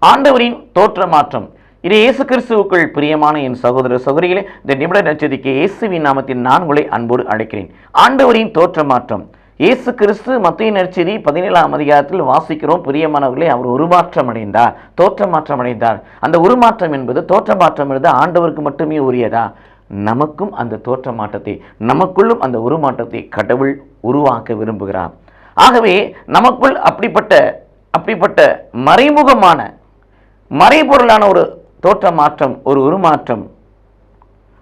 ஆண்டவரின் தோற்ற மாற்றம். இது இயேசு கிறிஸ்துவுக்குள் பிரியமான என் சகோதர சகோதரிகளே, இந்த நிமிட நற்செய்திக்கு இயேசுவின் நாமத்தில் நான் உங்களை அன்போடு அழைக்கிறேன். ஆண்டவரின் தோற்ற மாற்றம். இயேசு கிறிஸ்து மத்தேயு நற்செய்தி 17ஆம் அதிகாரத்தில் வாசிக்கிறோம். பிரியமானவர்களே, அவர் உருமாற்றம் அடைந்தார், தோற்ற மாற்றம் அடைந்தார். அந்த உருமாற்றம் என்பது, தோற்ற மாற்றம் என்பது ஆண்டவருக்கு மட்டுமே உரியதா? நமக்கும் அந்த தோற்ற மாற்றத்தை, நமக்குள்ளும் அந்த உருமாற்றத்தை கடவுள் உருவாக்க விரும்புகிறார். ஆகவே நமக்குள் அப்படிப்பட்ட மறைமுகமான மறைபொருளான ஒரு தோற்ற மாற்றம், ஒரு உருமாற்றம்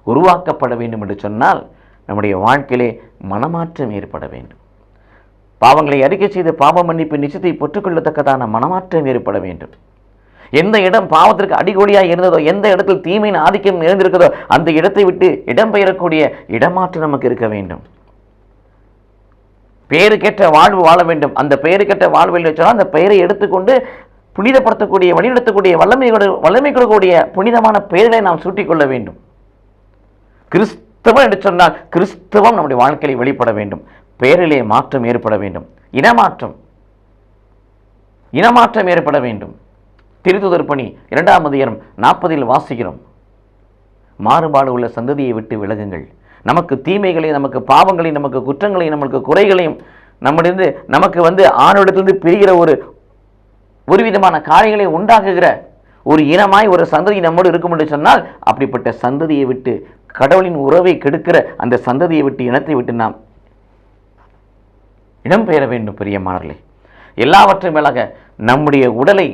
உருவாக்கப்பட வேண்டும் என்று சொன்னால் நம்முடைய வாழ்க்கையிலே மனமாற்றம் ஏற்பட வேண்டும். பாவங்களை அறிக்கை செய்து பாவ மன்னிப்பு நிச்சயத்தை பெற்றுக்கொள்ளத்தக்கதான மனமாற்றம் ஏற்பட வேண்டும். எந்த இடம் பாவத்திற்கு அடிகோடியாக இருந்ததோ, எந்த இடத்தில் தீமையின் ஆதிக்கம் நிறைந்திருக்கிறதோ, அந்த இடத்தை விட்டு இடம்பெயரக்கூடிய இடமாற்றம் நமக்கு இருக்க வேண்டும். பெயருக்கேற்ற வாழ்வு வாழ வேண்டும். அந்த பெயருக்கேற்ற வாழ்வு என்று சொன்னால் அந்த பெயரை எடுத்துக்கொண்டு புனிதப்படுத்தக்கூடிய, வழிநடத்தக்கூடிய, வல்லமை கொடுக்கக்கூடிய புனிதமான பெயர்களை நாம் சூட்டிக்கொள்ள வேண்டும். கிறிஸ்தவம் என்று சொன்னால் கிறிஸ்தவம் நம்முடைய வாழ்க்கையில் வெளிப்பட வேண்டும். பெயரிலே மாற்றம் ஏற்பட வேண்டும். இனமாற்றம் ஏற்பட வேண்டும். திருத்துதர் பணி 2ஆம் அதிகாரம் 40 வாசிக்கிறோம். மாறுபாடு உள்ள சந்ததியை விட்டு விலகுங்கள். நமக்கு தீமைகளையும், நமக்கு பாவங்களையும், நமக்கு குற்றங்களையும், நமக்கு குறைகளையும், நமக்கு ஆணோடத்திலிருந்து பிரிகிற ஒரு விதமான காரியங்களை உண்டாக்குகிற ஒரு இனமாய் ஒரு சந்ததி நம்மோடு இருக்கும் என்று சொன்னால், அப்படிப்பட்ட சந்ததியை விட்டு, கடவுளின் உறவை கெடுக்கிற அந்த சந்ததியை விட்டு, இனத்தை விட்டு நாம் இடம்பெயர வேண்டும். பிரியமானவர்களே, எல்லாவற்றையும் மேலாக நம்முடைய உடலை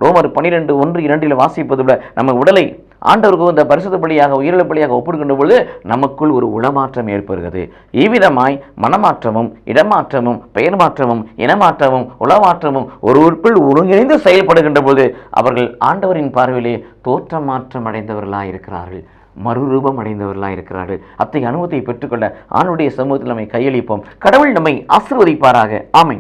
ரோமர் 12:1-2 வாசிப்பது விட நம்ம உடலை ஆண்டவருக்கு இந்த பரிசுத்த பலியாக, உயிரிழப்பு பலியாக ஒப்புக்கொண்ட பொழுது நமக்குள் ஒரு உளமாற்றம் ஏற்படுகிறது. இவ்விதமாய் மனமாற்றமும், இடமாற்றமும், பெயர் மாற்றமும், இனமாற்றமும், உளமாற்றமும் ஒருவருக்குள் ஒருங்கிணைந்து செயல்படுகின்ற போது அவர்கள் ஆண்டவரின் பார்வையிலே தோற்ற மாற்றம் அடைந்தவர்களாக இருக்கிறார்கள், மறுரூபம் அடைந்தவர்களாக இருக்கிறார்கள். அத்தகைய அனுபவத்தை பெற்றுக்கொள்ள ஆணுடைய சமூகத்தில் நம்மை கையளிப்போம். கடவுள் நம்மை ஆசீர்வதிப்பாராக. ஆமென்.